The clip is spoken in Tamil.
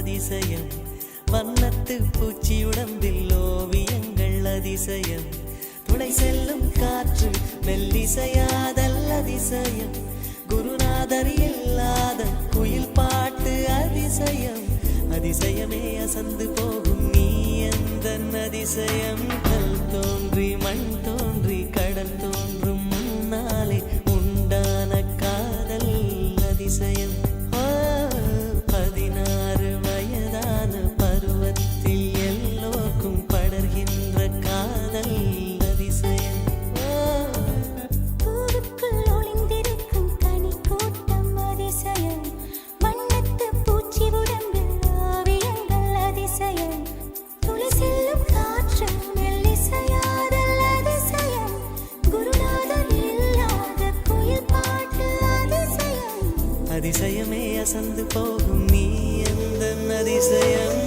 அதிசயம் வண்ணத்து பூச்சி உடம்பில் ஓவியங்கள் அதிசயம் துணை செல்லும் காற்று மெல்லிசையாதல் அதிசயம் குருநாதர் இல்லாத குயில் பாட்டு அதிசயம் அதிசயமே அசந்து போகும் நீ எந்த அதிசயம் கல் தோன்றி மண் தோன்றி கடல் தோன்றும் முன்னாலே உண்டான காதல் அதிசயம் 16 வயதான பருவத்தில் எல்லோருக்கும் படர்கின்ற காதல் அதிசயம் பூவுக்குள் ஒளிந்திருக்கும் கனி கூட்டம் அதிசயம் வண்ணத்து பூச்சி உடம்பில் ஓவியங்கள் அதிசயம் துளி செல்லும் காற்று மெல்லிசையாதல் அதிசயம் குருநாதர் இல்லாத குயில் பாட்டு அதிசயம் அதிசயமே அசந்து போகும் நீ எந்த அதிசயம்